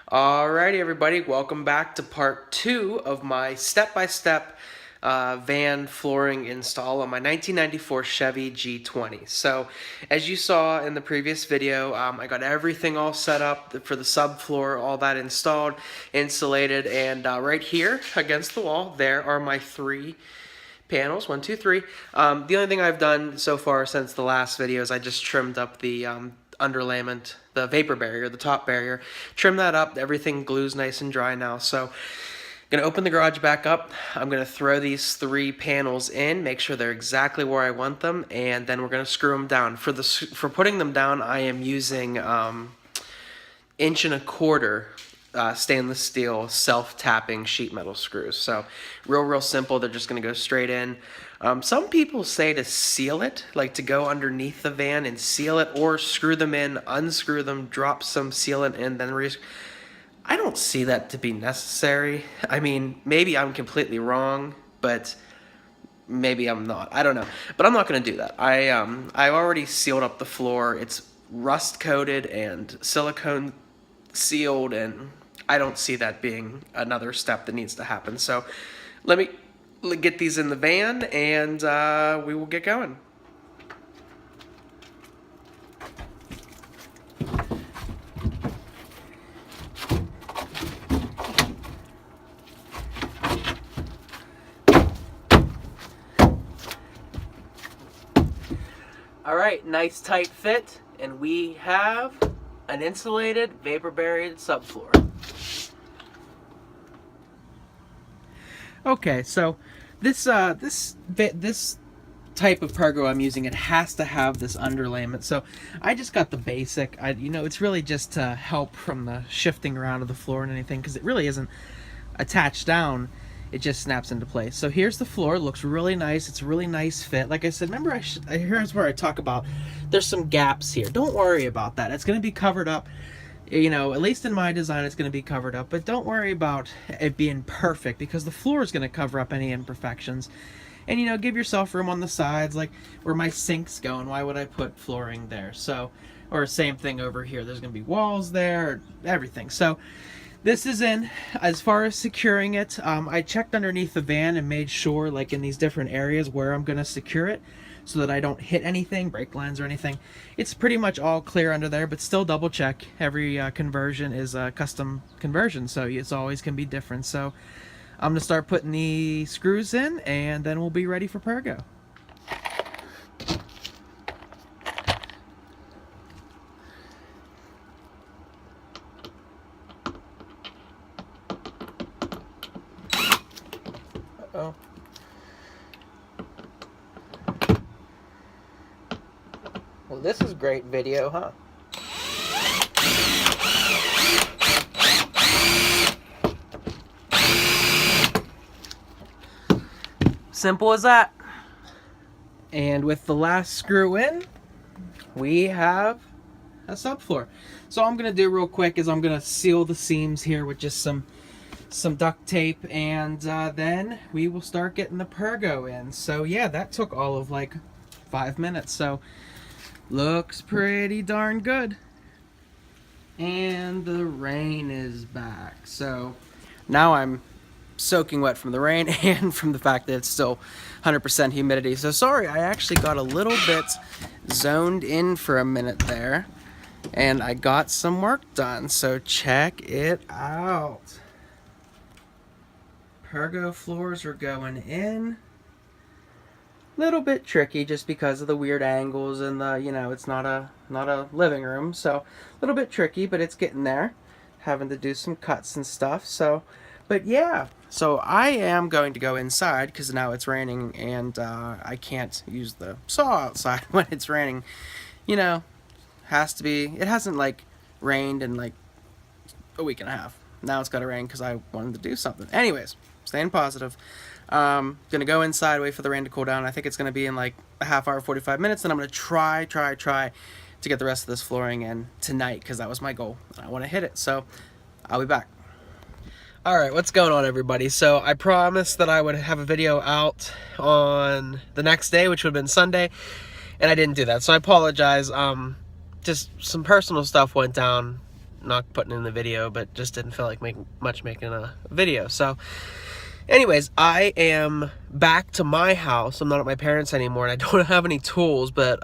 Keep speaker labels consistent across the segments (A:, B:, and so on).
A: Alrighty, everybody, welcome back to part 2 of my step-by-step van flooring install on my 1994 Chevy G20. So, as you saw in the previous video, I got everything all set up for the subfloor, all that installed, insulated, and right here against the wall, there are my 3 panels, 1, 2, 3. The only thing I've done so far since the last video is I just trimmed up the underlayment, the vapor barrier, the top barrier. Trim that up, everything glues nice and dry now. So I'm gonna open the garage back up. I'm gonna throw these 3 panels in, make sure they're exactly where I want them, and then we're gonna screw them down. For putting them down, I am using 1.25 inch stainless steel self-tapping sheet metal screws. So real simple. They're just going to go straight in. Some people say to seal it, like to go underneath the van and seal it, or screw them in, unscrew them, drop some sealant in, then I don't see that to be necessary. I mean, maybe I'm completely wrong, but maybe I'm not. I don't know. But I'm not going to do that. I already sealed up the floor. It's rust coated and silicone sealed, and I don't see that being another step that needs to happen. So let me get these in the van, and we will get going. All right, nice tight fit, and we have an insulated vapor barrier subfloor. Okay, so this type of Pergo I'm using, it has to have this underlayment. So I just got the basic. It's really just to help from the shifting around of the floor and anything, because it really isn't attached down. It just snaps into place. So here's the floor. It looks really nice. It's a really nice fit. Like I said, remember, here's where I talk about there's some gaps here. Don't worry about that. It's going to be covered up. At least in my design, it's going to be covered up. But don't worry about it being perfect, because the floor is going to cover up any imperfections. And, give yourself room on the sides, like where my sink's going. Why would I put flooring there? So, or same thing over here. There's going to be walls there, everything. So this is in. As far as securing it, I checked underneath the van and made sure, like in these different areas where I'm going to secure it, so that I don't hit anything, brake lines or anything. It's pretty much all clear under there, but still double check. Every conversion is a custom conversion, so it's always can be different. So I'm gonna start putting the screws in, and then we'll be ready for Pergo. Uh-oh. Well, this is great video, huh? Simple as that. And with the last screw in, we have a subfloor. So all I'm gonna do real quick is I'm gonna seal the seams here with just some duct tape, and then we will start getting the Pergo in. So yeah, that took all of like 5 minutes. So looks pretty darn good. And the rain is back. So now I'm soaking wet from the rain and from the fact that it's still 100% humidity. So sorry, I actually got a little bit zoned in for a minute there, and I got some work done. So check it out. Pergo floors are going in. Little bit tricky just because of the weird angles and the, it's not a living room, so a little bit tricky, but it's getting there. Having to do some cuts and stuff. So, but yeah, so I am going to go inside because now it's raining, and I can't use the saw outside when it's raining. It hasn't like rained in like a week and a half. Now it's got to rain because I wanted to do something. Anyways, staying positive. Gonna go inside, wait for the rain to cool down. I think it's gonna be in like a half hour, 45 minutes. Then I'm gonna try to get the rest of this flooring in tonight, because that was my goal and I want to hit it. So I'll be back. All right, what's going on, everybody? So I promised that I would have a video out on the next day, which would have been Sunday, and I didn't do that. So I apologize. Just some personal stuff went down
B: not putting in the video, but just didn't feel like making a video. So anyways, I am back to my house. I'm not at my parents' anymore, and I don't have any tools, but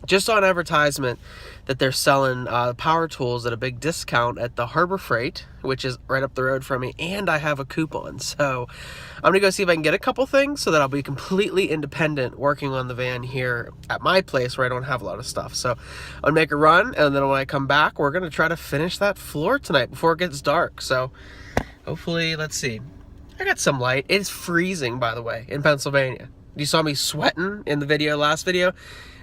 B: just saw an advertisement that they're selling power tools at a big discount at the Harbor Freight, which is right up the road from me, and I have a coupon. So I'm gonna go see if I can get a couple things so that I'll be completely independent working on the van here at my place where I don't have a lot of stuff. So I'll make a run, and then when I come back, we're gonna try to finish that floor tonight before it gets dark. So hopefully, let's see. I got some light. It's freezing, by the way, in Pennsylvania. You saw me sweating in the last video.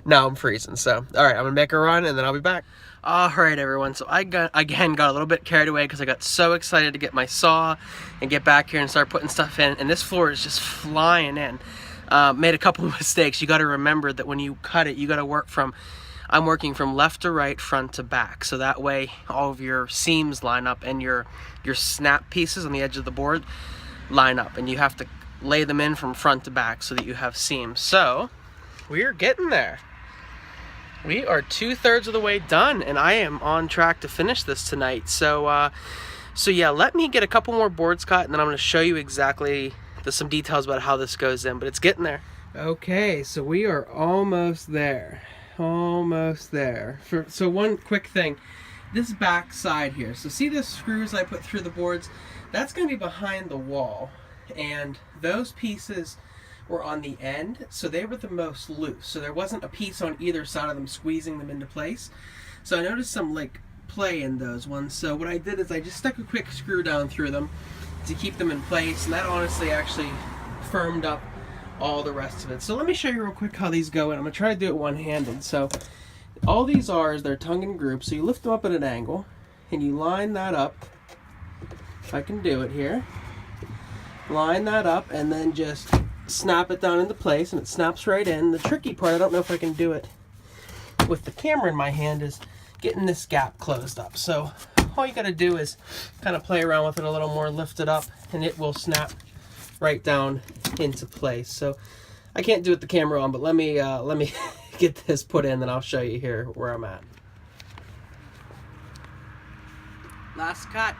B: Now I'm freezing. So, all right, I'm gonna make a run and then I'll be back. All right, everyone. So I got a little bit carried away because I got so excited to get my saw and get back here and start putting stuff in. And this floor is just flying in. Made a couple of mistakes. You got to remember that when you cut it, you got to work from. I'm working from left to right, front to back, so that way all of your seams line up and your snap pieces on the edge of the board line up, and you have to lay them in from front to back so that you have seams. So we're getting there. We are 2/3 of the way done, and I am on track to finish this tonight. So yeah, let me get a couple more boards cut, and then I'm going to show you exactly some details about how this goes in, but it's getting there. Okay, so we are almost there. So one quick thing, this back side here, so see the screws I put through the boards? That's going to be behind the wall, and those pieces were on the end, so they were the most loose. So there wasn't a piece on either side of them squeezing them into place. So I noticed some like play in those ones. So what I did is I just stuck a quick screw down through them to keep them in place, and that honestly actually firmed up all the rest of it. So let me show you real quick how these go in. I'm going to try to do it one-handed. So all these are is they're tongue and groove. So you lift them up at an angle, and you line that up. If I can do it here, line that up and then just snap it down into place, and it snaps right in. The tricky part, I don't know if I can do it with the camera in my hand, is getting this gap closed up. So all you got to do is kind of play around with it a little more, lift it up, and it will snap right down into place. So I can't do it with the camera on, but let me get this put in, and I'll show you here where I'm at. Last cut.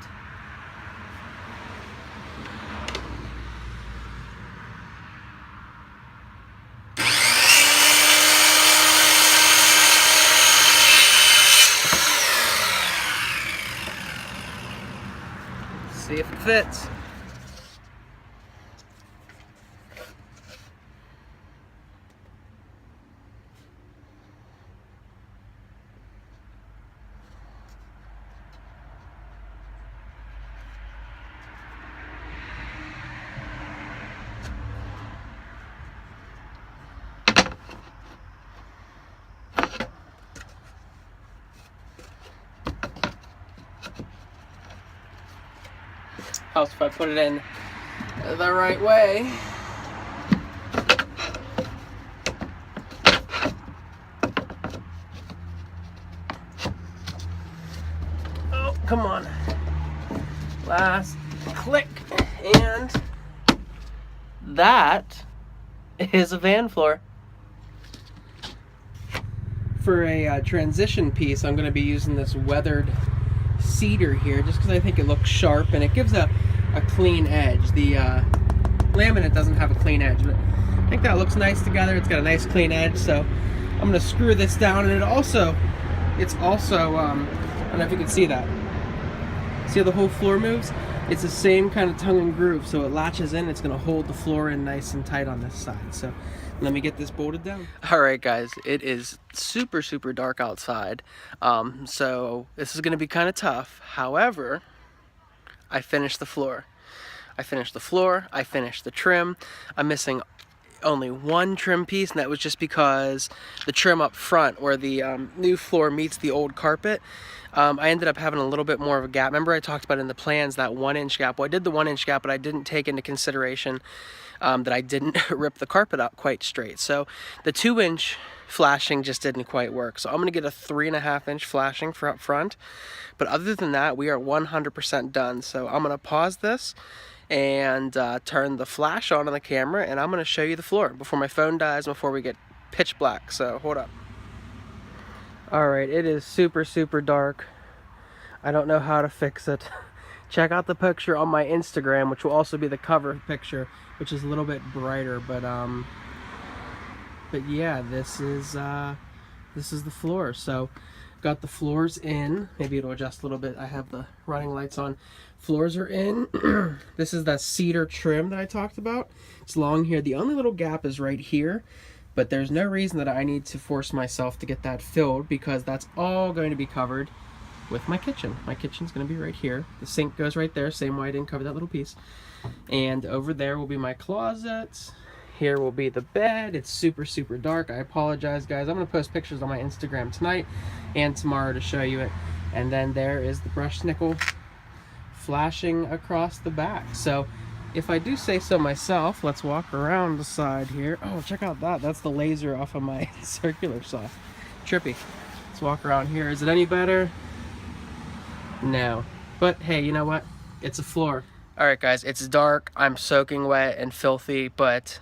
B: See if it fits. Helps if I put it in the right way. Oh, come on. Last click. And that is a van floor. For a transition piece, I'm going to be using this weathered cedar here just because I think it looks sharp and it gives a clean edge. The laminate doesn't have a clean edge, but I think that looks nice together. It's got a nice clean edge, so I'm going to screw this down. And it's also I don't know if you can see that. See how the whole floor moves? It's the same kind of tongue and groove, so it latches in. It's going to hold the floor in nice and tight on this side. So let me get this bolted down. All right, guys, it is super dark outside, so this is going to be kind of tough. However, I finished the floor. I finished the trim. I'm missing only one trim piece, and that was just because the trim up front where the new floor meets the old carpet, I ended up having a little bit more of a gap. Remember I talked about in the plans that 1-inch gap? Well, I did the 1-inch gap, but I didn't take into consideration that I didn't rip the carpet out quite straight. So the 2-inch flashing just didn't quite work. So I'm going to get a 3.5-inch flashing for up front. But other than that, we are 100% done. So I'm going to pause this and turn the flash on the camera, and I'm going to show you the floor before my phone dies, before we get pitch black. So hold up. All right, it is super dark. I don't know how to fix it. Check out the picture on my Instagram, which will also be the cover picture, which is a little bit brighter. But yeah, this is the floor. So got the floors in. Maybe it'll adjust a little bit. I have the running lights on. Floors are in. This is that cedar trim that I talked about. It's long here. The only little gap is right here, but there's no reason that I need to force myself to get that filled, because that's all going to be covered with my kitchen. My kitchen's going to be right here. The sink goes right there, same way I didn't cover that little piece. And over there will be my closet. Here will be the bed. It's super, super dark. I apologize, guys. I'm going to post pictures on my Instagram tonight and tomorrow to show you it. And then there is the brushed nickel flashing across the back. So if I do say so myself, let's walk around the side here. Oh, check out that. That's the laser off of my circular saw. Trippy. Let's walk around here. Is it any better? No. But hey, you know what? It's a floor. Alright guys, it's dark. I'm soaking wet and filthy, but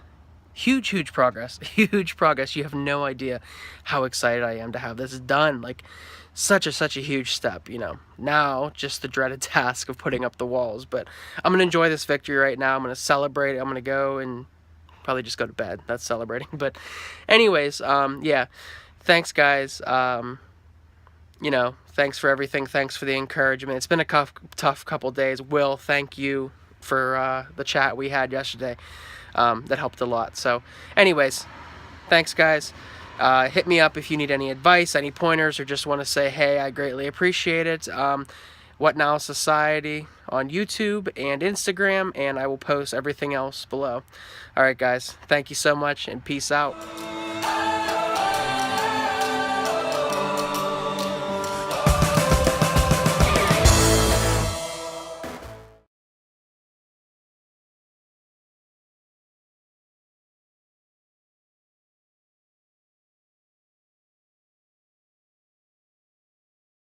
B: huge progress. Huge progress. You have no idea how excited I am to have this done. Like, such a huge step, you know. Now, just the dreaded task of putting up the walls. But I'm going to enjoy this victory right now. I'm going to celebrate. I'm going to go and probably just go to bed. That's celebrating. But anyways, yeah. Thanks, guys. You know, thanks for everything. Thanks for the encouragement. It's been a tough couple days. Will, thank you for the chat we had yesterday. That helped a lot. So anyways, thanks, guys. Hit me up if you need any advice, any pointers, or just want to say, hey, I greatly appreciate it. What Now Society on YouTube and Instagram, and I will post everything else below. All right, guys. Thank you so much, and peace out.